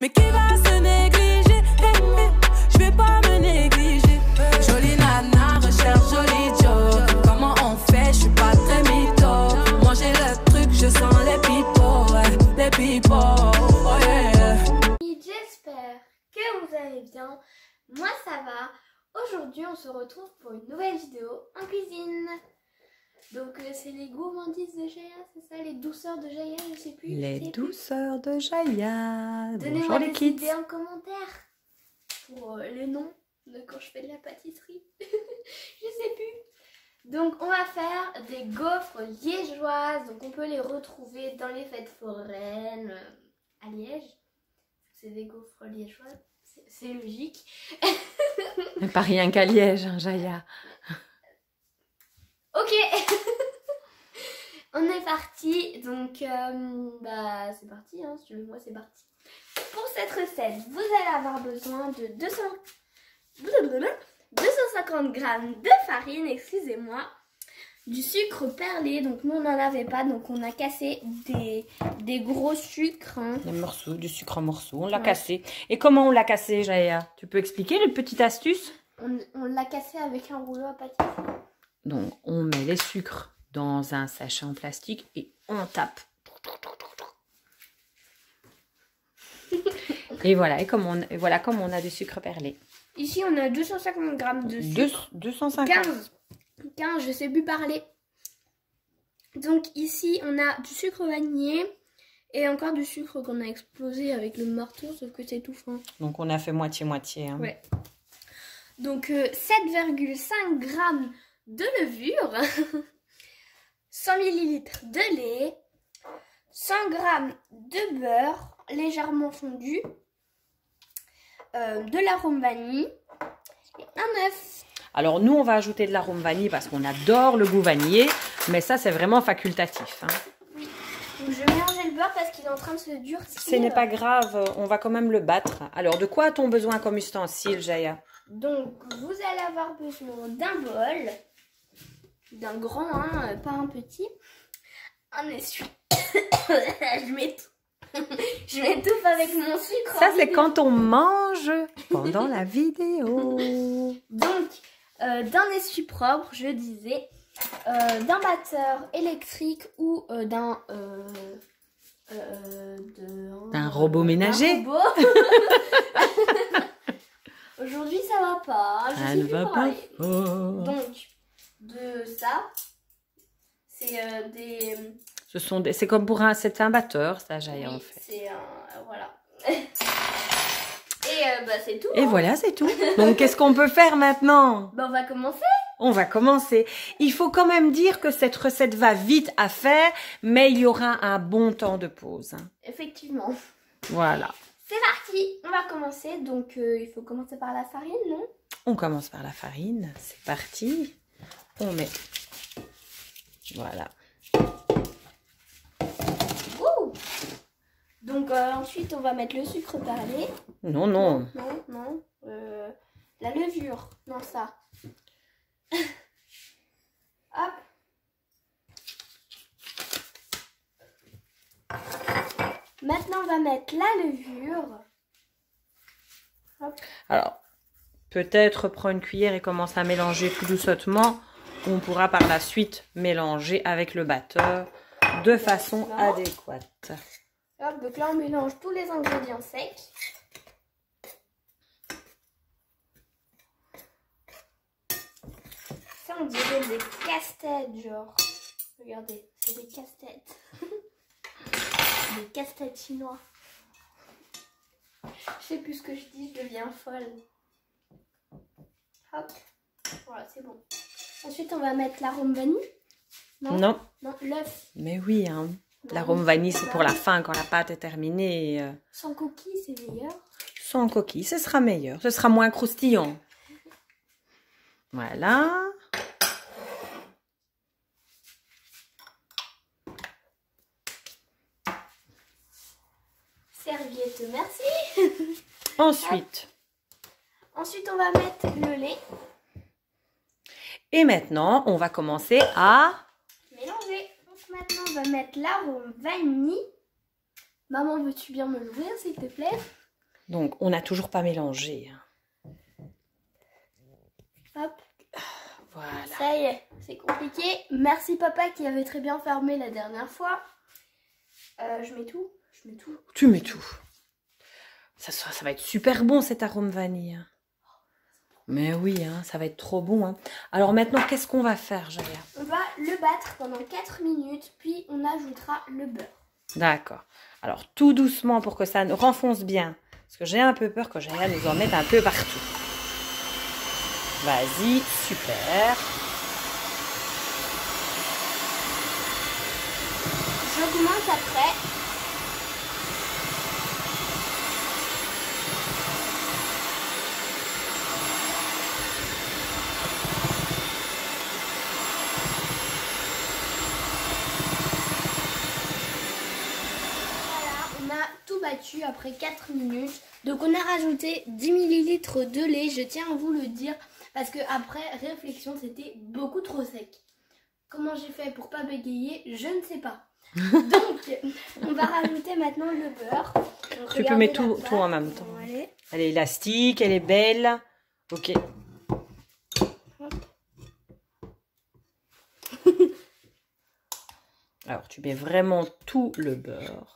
Mais qui va se négliger? Je vais pas me négliger. Jolie nana, recherche joli Joe. Comment on fait? Je suis pas très mytho. Manger le truc, je sens les pipos, ouais, les pipos, oh yeah. J'espère que vous allez bien. Moi ça va. Aujourd'hui on se retrouve pour une nouvelle vidéo en cuisine. Donc c'est les gourmandises de Jaya, c'est ça, les douceurs de Jaya, je sais plus. Les douceurs de Jaya. Donnez-moi des idées en commentaire pour le nom de quand je fais de la pâtisserie. Je sais plus. Donc on va faire des gaufres liégeoises. Donc on peut les retrouver dans les fêtes foraines à Liège. C'est des gaufres liégeoises, c'est logique. Mais pas rien qu'à Liège, hein, Jaya. Ok. On est parti. Donc bah c'est parti, hein, si tu veux, moi c'est parti. Pour cette recette, vous allez avoir besoin de 250 g de farine, excusez-moi, du sucre perlé, donc nous on n'en avait pas, donc on a cassé des gros sucres. Hein. Des morceaux, du sucre en morceaux, on l'a cassé. Et comment on l'a cassé, Jaya? Tu peux expliquer les petites astuces? On l'a cassé avec un rouleau à pâtisserie. Donc on met les sucres dans un sachet en plastique et on tape. Et voilà, voilà comme on a du sucre perlé. Ici on a 250 g de sucre. 250. 15, je sais plus parler. Donc ici on a du sucre vanillé et encore du sucre qu'on a explosé avec le marteau, sauf que c'est tout fin. Donc on a fait moitié-moitié. Hein. Ouais. Donc 7,5 g de levure, 100 ml de lait, 100 g de beurre légèrement fondu, de l'arôme vanille et un œuf. Alors nous on va ajouter de l'arôme vanille parce qu'on adore le goût vanillé, mais ça c'est vraiment facultatif. Hein. Oui. Donc je vais mélanger le beurre parce qu'il est en train de se durcir. Ce n'est pas grave, on va quand même le battre. Alors de quoi a-t-on besoin comme ustensile, Jaya? Donc vous allez avoir besoin d'un bol, d'un grand, hein, pas un petit, un essuie. Je m'étouffe avec mon sucre. Ça c'est quand on mange pendant la vidéo. Donc d'un essuie propre, je disais, d'un batteur électrique ou d'un robot ménager. Robot. Aujourd'hui ça va pas. Ça ne va pas fort. Donc de ça, c'est c'est comme pour c'est un batteur, ça, Jaya, en fait. C'est voilà. Et bah c'est tout. Et hein. voilà, c'est tout. Donc qu'est-ce qu'on peut faire maintenant? Bah on va commencer. On va commencer. Il faut quand même dire que cette recette va vite à faire, mais il y aura un bon temps de pause. Hein. Effectivement. Voilà. C'est parti. On va commencer. Donc il faut commencer par la farine, non? On commence par la farine. C'est parti. On met. Voilà. Ouh. Donc ensuite on va mettre le sucre perlé. Non, non. Non, non. La levure. Non, ça. Hop. Maintenant on va mettre la levure. Hop. Alors, peut-être prends une cuillère et commence à mélanger tout doucement. On pourra par la suite mélanger avec le batteur de façon adéquate. Hop, donc là on mélange tous les ingrédients secs. Ça on dirait des casse-têtes genre. Regardez, c'est des casse-têtes. Des casse-têtes chinois. Je sais plus ce que je dis, je deviens folle. Hop, voilà c'est bon. Ensuite on va mettre l'arôme vanille. Non. Non, l'œuf. Mais oui, hein. L'arôme vanille, c'est pour la fin, quand la pâte est terminée. Sans coquille, c'est meilleur. Sans coquille, ce sera meilleur. Ce sera moins croustillant. Voilà. Serviette, merci. Ensuite. Ensuite, on va mettre le lait. Et maintenant, on va commencer à mélanger. Donc maintenant, on va mettre l'arôme vanille. Maman, veux-tu bien me l'ouvrir, s'il te plaît? Donc, on n'a toujours pas mélangé. Hop. Voilà. Ça y est, c'est compliqué. Merci papa qui avait très bien fermé la dernière fois. Je mets tout. Je mets tout. Tu mets tout. Ça va être super bon cet arôme vanille. Mais oui, hein, ça va être trop bon. Hein. Alors maintenant, qu'est-ce qu'on va faire, Jaya? On va le battre pendant 4 minutes, puis on ajoutera le beurre. D'accord. Alors tout doucement pour que ça renfonce bien. Parce que j'ai un peu peur que Jaya nous en mette un peu partout. Vas-y, super. J'augmente après. Battu après 4 minutes. Donc on a rajouté 10 ml de lait, je tiens à vous le dire, parce que après réflexion c'était beaucoup trop sec. Comment j'ai fait pour pas bégayer, je ne sais pas. Donc on va rajouter maintenant le beurre. Donc, tu peux mettre tout en même temps. Elle est élastique, elle est belle. Ok. Alors tu mets vraiment tout le beurre.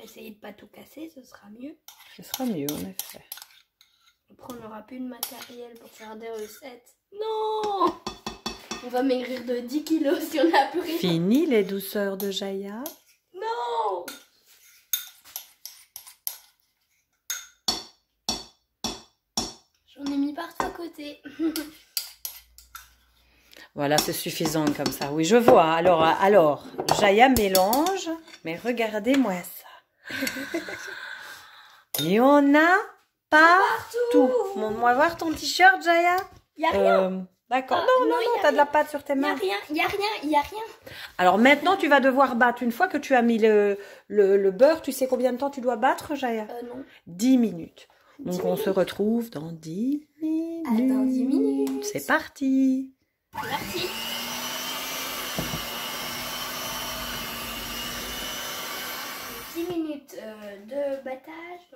Essayez de pas tout casser, ce sera mieux. Ce sera mieux en effet. Après on n'aura plus de matériel pour faire des recettes. Non! On va maigrir de 10 kilos si on n'a plus rien. Fini les douceurs de Jaya. Non! J'en ai mis partout à côté. Voilà, c'est suffisant comme ça. Oui, je vois. Alors, Jaya mélange. Mais regardez-moi ça. Et on a partout. Montre-moi voir ton t-shirt, Jaya. Il n'y a rien. D'accord. Non, t'as de la pâte sur tes mains. Il n'y a rien. Alors maintenant, tu vas devoir battre. Une fois que tu as mis le beurre, tu sais combien de temps tu dois battre, Jaya? Non. 10 minutes. Donc on se retrouve dans 10 minutes. Dans 10 minutes. C'est parti. Merci. De battage.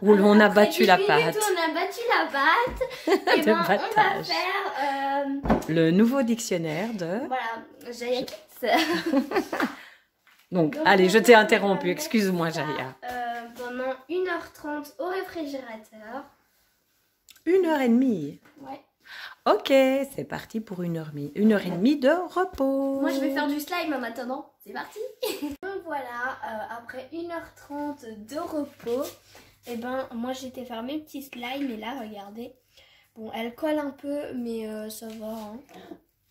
On a battu la pâte. On a battu la pâte. Et ben, on va faire le nouveau dictionnaire de... Voilà, Jaya Kids. Donc, allez, je t'ai interrompu. Excuse-moi, Jaya. Pendant 1h30 au réfrigérateur. 1h30. Ouais. Ok, c'est parti pour 1h30. 1h30 de repos. Moi, je vais faire du slime en attendant. C'est parti. Donc voilà, après 1h30 de repos, et ben moi j'étais faire mes petits slimes et là, regardez. Bon, elle colle un peu, mais ça va. Hein.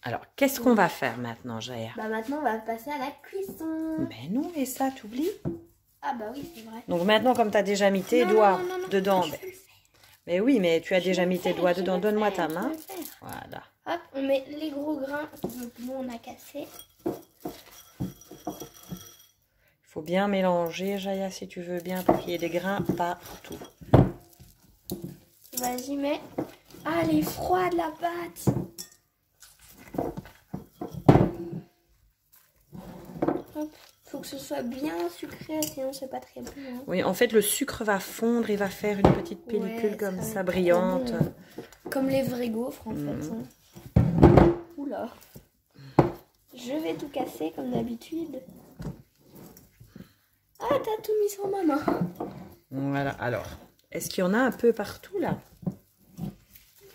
Alors, qu'est-ce qu'on va faire maintenant, Jaya? Bah maintenant, on va passer à la cuisson. Mais non, et ça, t'oublies? Ah bah oui, c'est vrai. Donc maintenant, comme tu as déjà mis tes doigts dedans... Mais oui, mais tu as déjà mis tes doigts dedans. Donne-moi ta main. Voilà. Hop, on met les gros grains. Donc nous, on a cassé. Il faut bien mélanger, Jaya, si tu veux bien, pour qu'il y ait des grains partout. Vas-y, mets. Ah, elle est froide, la pâte. Hop. Faut que ce soit bien sucré, sinon c'est pas très bon. Hein. Oui, en fait, le sucre va fondre, il va faire une petite pellicule comme ça, brillante. Bon. Comme les vrais gaufres, en fait. Hein. Oula. Je vais tout casser, comme d'habitude. Ah, t'as tout mis sur ma main. Voilà, alors, est-ce qu'il y en a un peu partout, là?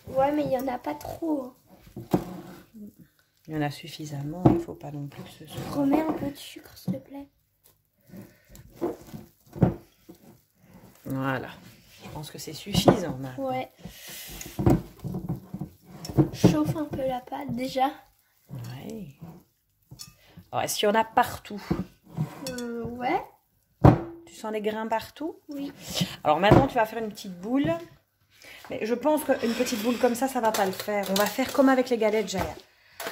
Ouais, mais il n'y en a pas trop. Il y en a suffisamment, il ne faut pas non plus que ce soit... Remets un peu de sucre, s'il te plaît. Voilà. Je pense que c'est suffisant, maintenant. Ouais. Chauffe un peu la pâte, déjà. Ouais. Alors, est-ce qu'il y en a partout? Ouais. Tu sens les grains partout? Oui. Alors, maintenant, tu vas faire une petite boule. Mais je pense qu'une petite boule comme ça ne va pas le faire. On va faire comme avec les galettes, Jaya.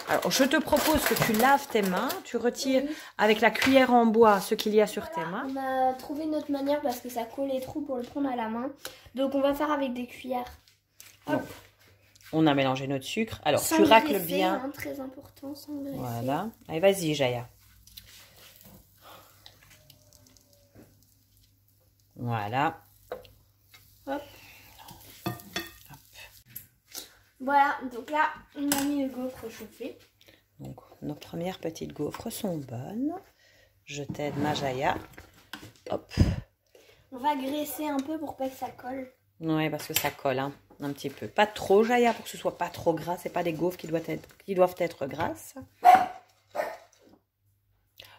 Alors, je te propose que tu laves tes mains, tu retires avec la cuillère en bois ce qu'il y a sur tes mains. On a trouvé notre manière parce que ça collait trop pour le prendre à la main. Donc, on va faire avec des cuillères. Hop. Donc, on a mélangé notre sucre. Alors, sans tu racles graisser, bien. Hein, très important, sans graisser. Voilà. Allez, vas-y, Jaya. Voilà. Hop. Voilà, donc là, on a mis le gaufre chauffé. Donc, nos premières petites gaufres sont bonnes. Je t'aide, ma Jaya. Hop. On va graisser un peu pour pas que ça colle. Oui, parce que ça colle hein, un petit peu. Pas trop, Jaya, pour que ce soit pas trop gras. C'est pas des gaufres qui doivent être grasses.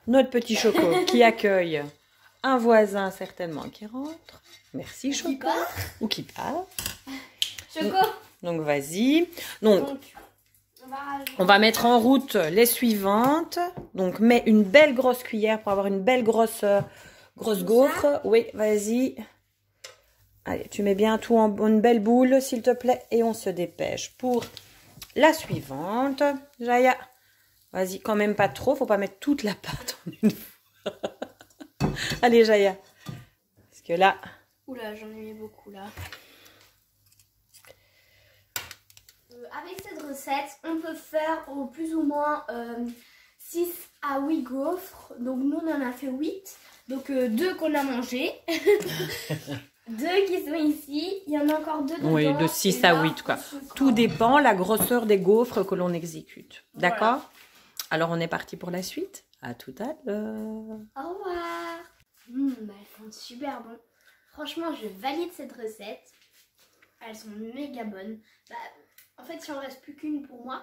Notre petit Choco qui accueille un voisin certainement qui rentre. Merci, Choco. Qui part. Ou qui part. Choco. Donc, vas-y. Donc, On on va mettre en route les suivantes. Donc, mets une belle grosse cuillère pour avoir une belle grosse gaufre. Oui, vas-y. Allez, tu mets bien tout en une belle boule, s'il te plaît. Et on se dépêche pour la suivante. Jaya, vas-y, quand même pas trop. Faut pas mettre toute la pâte en une fois. Allez, Jaya. Parce que là... Oula, j'en ai mis beaucoup là. Avec cette recette, on peut faire au plus ou moins 6 à 8 gaufres. Donc nous, on en a fait 8. Donc 2 qu'on a mangés. 2 qui sont ici. Il y en a encore 2 dedans. Oui, de 6 à 8, quoi. Tout dépend la grosseur des gaufres que l'on exécute. D'accord? Voilà. Alors, on est parti pour la suite. À tout à l'heure. Au revoir. Elles sont super bonnes. Franchement, je valide cette recette. Elles sont méga bonnes. Bah, en fait, il en reste plus qu'une pour moi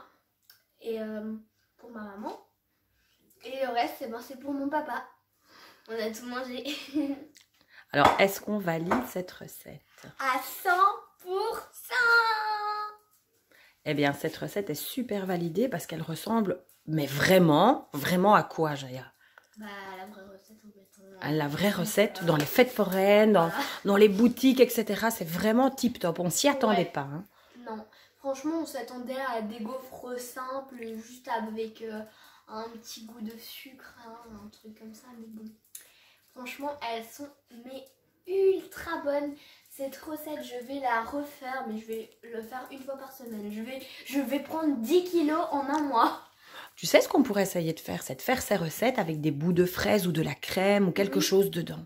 et pour ma maman. Et le reste, c'est pour mon papa. On a tout mangé. Alors, est-ce qu'on valide cette recette? À 100%. Eh bien, cette recette est super validée parce qu'elle ressemble, mais vraiment, vraiment à quoi, Jaya? Bah, la vraie recette, en fait. La vraie recette dans les fêtes foraines, dans les boutiques, etc. C'est vraiment tip top. On s'y attendait pas. Hein. Non. Franchement, on s'attendait à des gaufres simples, juste avec un petit goût de sucre, hein, un truc comme ça. Mais bon, franchement, elles sont ultra bonnes. Cette recette, je vais la refaire, mais je vais le faire une fois par semaine. Je vais prendre 10 kilos en un mois. Tu sais ce qu'on pourrait essayer de faire? C'est de faire ces recettes avec des bouts de fraises ou de la crème ou quelque chose dedans.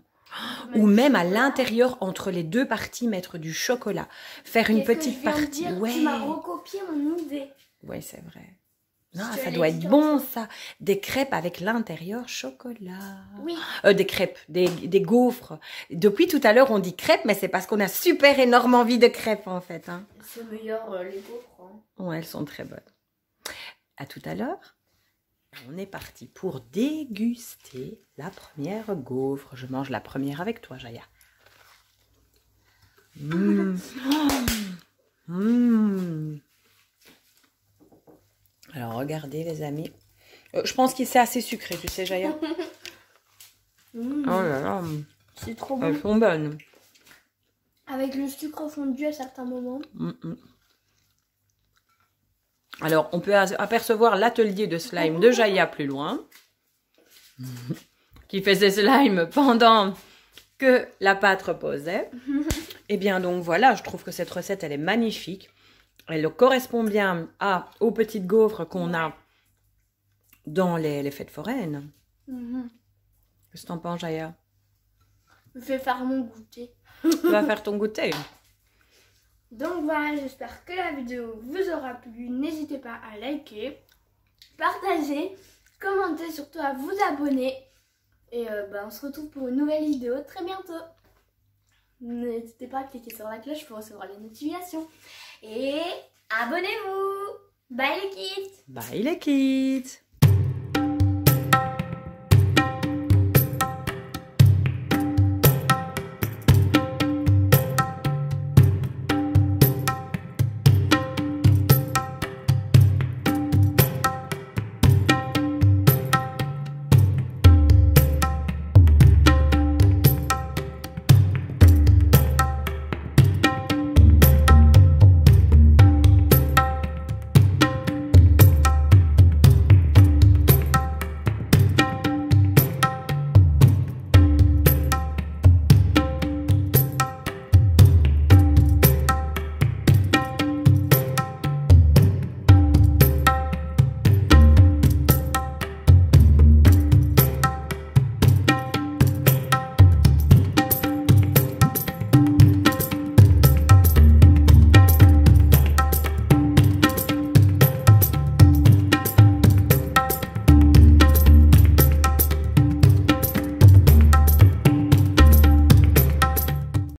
Ou même à l'intérieur, entre les deux parties, mettre du chocolat. Faire une petite partie. Ouais. Tu m'as recopié mon idée. Oui, c'est vrai. Non, ça doit être bon, ça. Des crêpes avec l'intérieur chocolat. Oui. Des crêpes, des gaufres. Depuis tout à l'heure, on dit crêpes, mais c'est parce qu'on a super énorme envie de crêpes, en fait. Hein. C'est meilleur, les gaufres. Hein. Ouais, elles sont très bonnes. À tout à l'heure. On est parti pour déguster la première gaufre. Je mange la première avec toi, Jaya. Alors, regardez, les amis. Je pense que c'est assez sucré, tu sais, Jaya. Oh là là. C'est trop bon. Elles sont bonnes. Avec le sucre fondu à certains moments. Alors, on peut apercevoir l'atelier de slime de Jaya plus loin. Qui fait ses slimes pendant que la pâte reposait. Et bien, donc voilà, je trouve que cette recette, elle est magnifique. Elle correspond bien aux petites gaufres qu'on a dans les fêtes foraines. Qu'est-ce que t'en penses, Jaya? Je vais faire mon goûter. Tu vas faire ton goûter. Donc voilà, j'espère que la vidéo vous aura plu. N'hésitez pas à liker, partager, commenter, surtout à vous abonner. Et on se retrouve pour une nouvelle vidéo très bientôt. N'hésitez pas à cliquer sur la cloche pour recevoir les notifications. Et abonnez-vous. Bye les kids. Bye les kids.